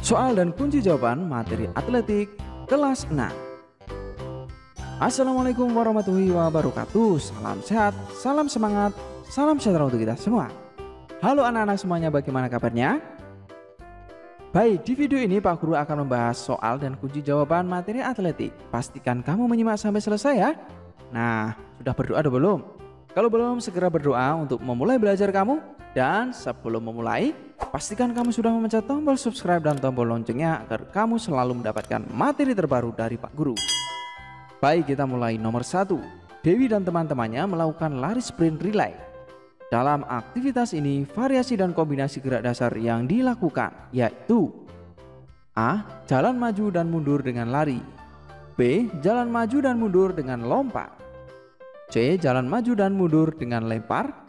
Soal dan kunci jawaban materi atletik kelas 6. Assalamualaikum warahmatullahi wabarakatuh. Salam sehat, salam semangat, salam sejahtera untuk kita semua. Halo anak-anak semuanya, bagaimana kabarnya? Baik, di video ini Pak Guru akan membahas soal dan kunci jawaban materi atletik. Pastikan kamu menyimak sampai selesai ya. Nah, sudah berdoa atau belum? Kalau belum, segera berdoa untuk memulai belajar kamu. Dan sebelum memulai, pastikan kamu sudah memencet tombol subscribe dan tombol loncengnya agar kamu selalu mendapatkan materi terbaru dari Pak Guru. Baik, kita mulai. Nomor 1. Dewi dan teman-temannya melakukan lari sprint relay. Dalam aktivitas ini, variasi dan kombinasi gerak dasar yang dilakukan yaitu A. Jalan maju dan mundur dengan lari. B. Jalan maju dan mundur dengan lompat. C. Jalan maju dan mundur dengan lempar.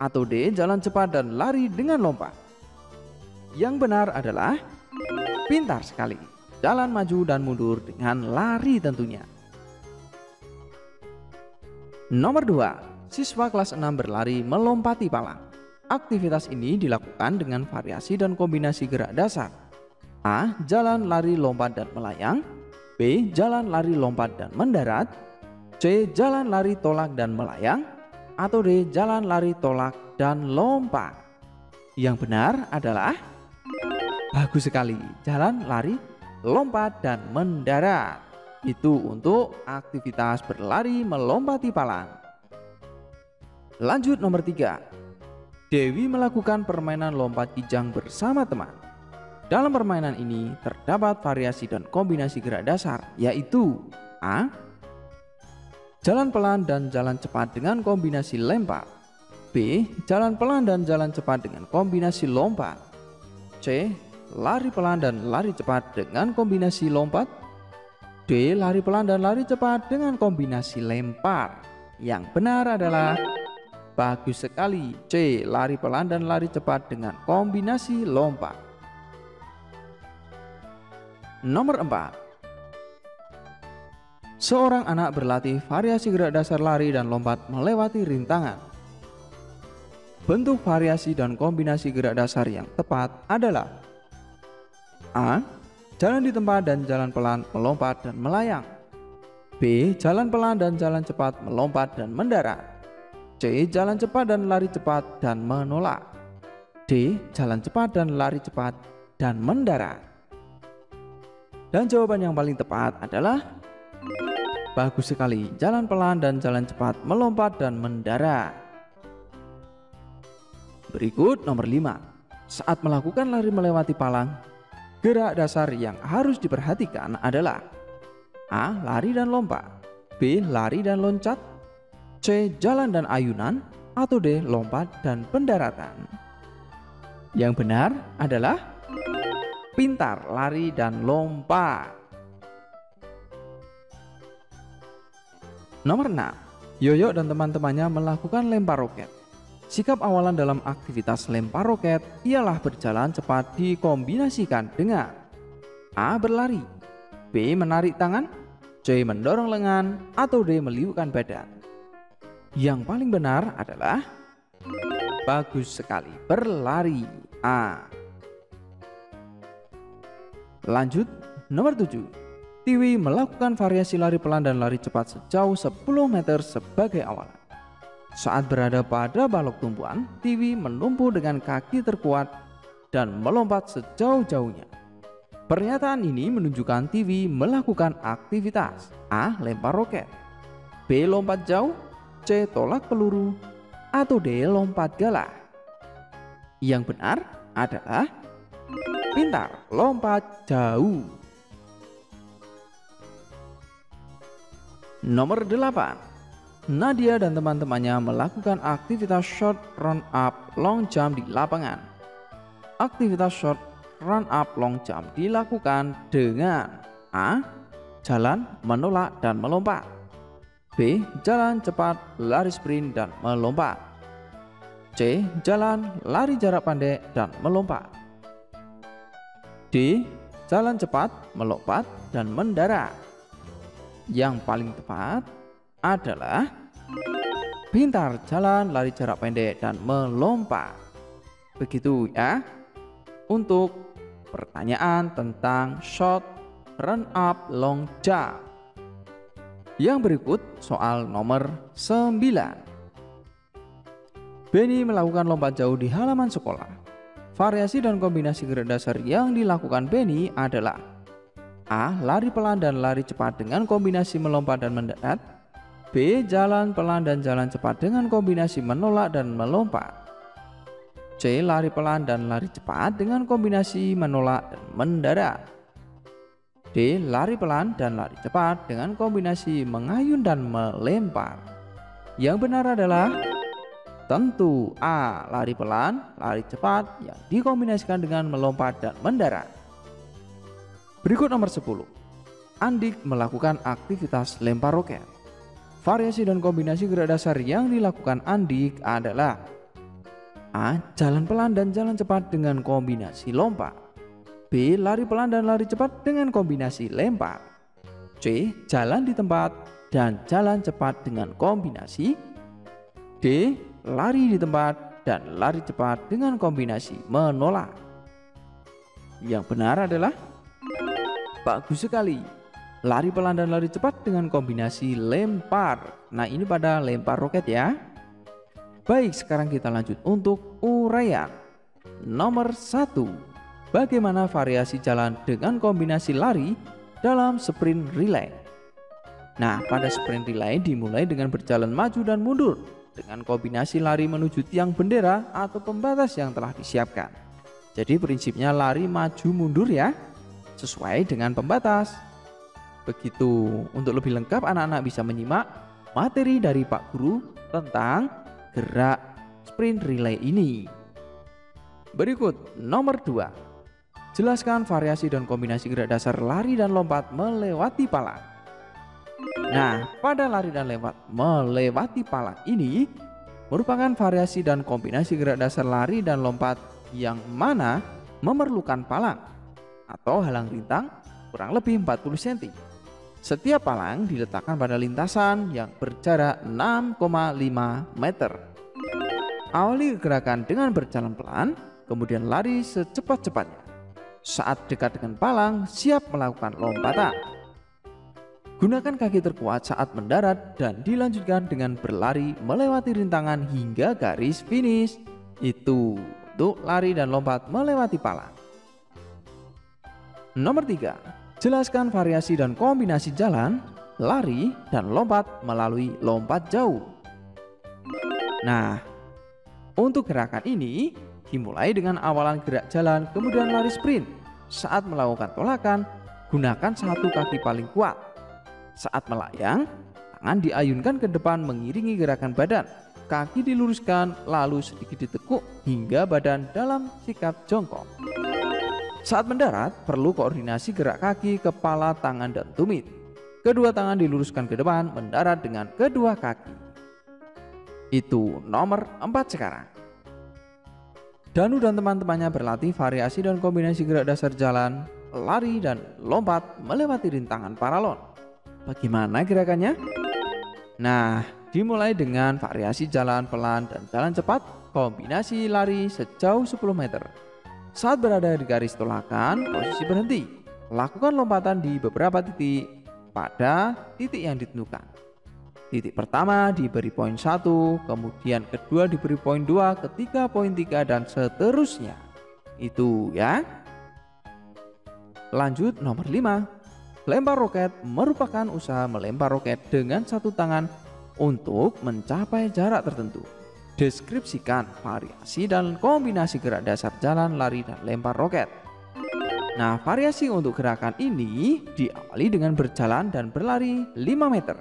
Atau D. Jalan cepat dan lari dengan lompat. Yang benar adalah pintar sekali. Jalan maju dan mundur dengan lari tentunya. Nomor 2. Siswa kelas 6 berlari melompati palang. Aktivitas ini dilakukan dengan variasi dan kombinasi gerak dasar. A. Jalan lari lompat dan melayang. B. Jalan lari lompat dan mendarat. C. Jalan lari tolak dan melayang. Atau D. Jalan lari tolak dan lompat. Yang benar adalah bagus sekali. Jalan lari lompat dan mendarat. Itu untuk aktivitas berlari melompati palang. Lanjut nomor 3. Dewi melakukan permainan lompat kijang bersama teman. Dalam permainan ini terdapat variasi dan kombinasi gerak dasar yaitu A. Jalan pelan dan jalan cepat dengan kombinasi lempar. B. Jalan pelan dan jalan cepat dengan kombinasi lompat. C. Lari pelan dan lari cepat dengan kombinasi lompat. D. Lari pelan dan lari cepat dengan kombinasi lempar. Yang benar adalah bagus sekali. C. Lari pelan dan lari cepat dengan kombinasi lompat. Nomor 4. Seorang anak berlatih variasi gerak dasar lari dan lompat melewati rintangan. Bentuk variasi dan kombinasi gerak dasar yang tepat adalah A. Jalan di tempat dan jalan pelan melompat dan melayang. B. Jalan pelan dan jalan cepat melompat dan mendarat. C. Jalan cepat dan lari cepat dan menolak. D. Jalan cepat dan lari cepat dan mendarat. Dan jawaban yang paling tepat adalah bagus sekali. Jalan pelan dan jalan cepat melompat dan mendarat. Berikut nomor 5. Saat melakukan lari melewati palang, gerak dasar yang harus diperhatikan adalah A. Lari dan lompat. B. Lari dan loncat. C. Jalan dan ayunan. Atau D. Lompat dan pendaratan. Yang benar adalah pintar, lari dan lompat. Nomor 6. Yoyo dan teman-temannya melakukan lempar roket. Sikap awalan dalam aktivitas lempar roket ialah berjalan cepat dikombinasikan dengan A. Berlari. B. Menarik tangan. C. Mendorong lengan. Atau D. Meliukkan badan. Yang paling benar adalah bagus sekali. Berlari. A. Lanjut nomor 7. Tiwi melakukan variasi lari pelan dan lari cepat sejauh 10 meter sebagai awalan. Saat berada pada balok tumpuan, Tiwi menumpu dengan kaki terkuat dan melompat sejauh-jauhnya. Pernyataan ini menunjukkan Tiwi melakukan aktivitas A. Lempar roket. B. Lompat jauh. C. Tolak peluru. Atau D. Lompat galah. Yang benar adalah pintar, lompat jauh. Nomor 8. Nadia dan teman-temannya melakukan aktivitas short run up long jump di lapangan. Aktivitas short run up long jump dilakukan dengan A. Jalan, menolak, dan melompat. B. Jalan cepat, lari sprint, dan melompat. C. Jalan, lari jarak pendek, dan melompat. D. Jalan cepat, melompat, dan mendarat. Yang paling tepat adalah pintar, jalan, lari jarak pendek, dan melompat. Begitu ya untuk pertanyaan tentang short run up long jump. Yang berikut soal nomor 9. Benny melakukan lompat jauh di halaman sekolah. Variasi dan kombinasi gerak dasar yang dilakukan Benny adalah A. Lari pelan dan lari cepat dengan kombinasi melompat dan mendarat. B. Jalan pelan dan jalan cepat dengan kombinasi menolak dan melompat. C. Lari pelan dan lari cepat dengan kombinasi menolak dan mendarat. D. Lari pelan dan lari cepat dengan kombinasi mengayun dan melempar. Yang benar adalah tentu A. Lari pelan, lari cepat yang dikombinasikan dengan melompat dan mendarat. Berikut nomor 10. Andik melakukan aktivitas lempar roket. Variasi dan kombinasi gerak dasar yang dilakukan Andik adalah A. Jalan pelan dan jalan cepat dengan kombinasi lompat. B. Lari pelan dan lari cepat dengan kombinasi lempar. C. Jalan di tempat dan jalan cepat dengan kombinasi. D. Lari di tempat dan lari cepat dengan kombinasi menolak. Yang benar adalah bagus sekali. Lari pelan dan lari cepat dengan kombinasi lempar. Nah, ini pada lempar roket ya. Baik, sekarang kita lanjut untuk uraian. Nomor 1. Bagaimana variasi jalan dengan kombinasi lari dalam sprint relay? Nah, pada sprint relay dimulai dengan berjalan maju dan mundur dengan kombinasi lari menuju tiang bendera atau pembatas yang telah disiapkan. Jadi prinsipnya lari maju mundur ya, sesuai dengan pembatas. Begitu. Untuk lebih lengkap anak-anak bisa menyimak materi dari Pak Guru tentang gerak sprint relay ini. Berikut nomor 2. Jelaskan variasi dan kombinasi gerak dasar lari dan lompat melewati palang. Nah, pada lari dan lompat melewati palang ini merupakan variasi dan kombinasi gerak dasar lari dan lompat yang mana memerlukan palang atau halang rintang kurang lebih 40 cm. Setiap palang diletakkan pada lintasan yang berjarak 6,5 meter. Awali gerakan dengan berjalan pelan, kemudian lari secepat-cepatnya. Saat dekat dengan palang, siap melakukan lompatan. Gunakan kaki terkuat saat mendarat dan dilanjutkan dengan berlari melewati rintangan hingga garis finish. Itu untuk lari dan lompat melewati palang. Nomor 3. Jelaskan variasi dan kombinasi jalan, lari, dan lompat melalui lompat jauh. Nah, untuk gerakan ini dimulai dengan awalan gerak jalan kemudian lari sprint. Saat melakukan tolakan, gunakan satu kaki paling kuat. Saat melayang, tangan diayunkan ke depan mengiringi gerakan badan. Kaki diluruskan lalu sedikit ditekuk hingga badan dalam sikap jongkok. Saat mendarat, perlu koordinasi gerak kaki, kepala, tangan, dan tumit. Kedua tangan diluruskan ke depan mendarat dengan kedua kaki. Itu nomor 4 sekarang. Danu dan teman-temannya berlatih variasi dan kombinasi gerak dasar jalan, lari, dan lompat melewati rintangan paralon. Bagaimana gerakannya? Nah, dimulai dengan variasi jalan pelan dan jalan cepat, kombinasi lari sejauh 10 meter. Saat berada di garis tolakan, posisi berhenti. Lakukan lompatan di beberapa titik pada titik yang ditentukan. Titik pertama diberi poin 1, kemudian kedua diberi poin 2, ketiga poin 3, dan seterusnya. Itu ya. Lanjut nomor 5. Lempar roket merupakan usaha melempar roket dengan satu tangan untuk mencapai jarak tertentu. Deskripsikan variasi dan kombinasi gerak dasar jalan, lari, dan lempar roket. Nah, variasi untuk gerakan ini diawali dengan berjalan dan berlari 5 meter.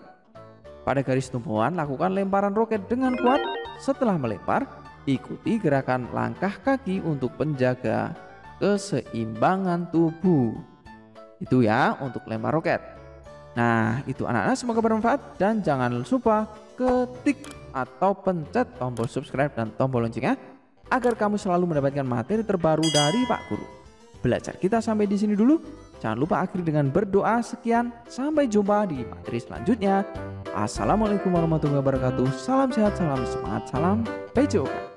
Pada garis tumpuan, lakukan lemparan roket dengan kuat. Setelah melempar, ikuti gerakan langkah kaki untuk penjaga keseimbangan tubuh. Itu ya untuk lempar roket. Nah, itu anak-anak, semoga bermanfaat. Dan jangan lupa ketik atau pencet tombol subscribe dan tombol loncengnya agar kamu selalu mendapatkan materi terbaru dari Pak Guru. Belajar kita sampai di sini dulu. Jangan lupa akhiri dengan berdoa. Sekian, sampai jumpa di materi selanjutnya. Assalamualaikum warahmatullahi wabarakatuh. Salam sehat, salam semangat, salam PJOK.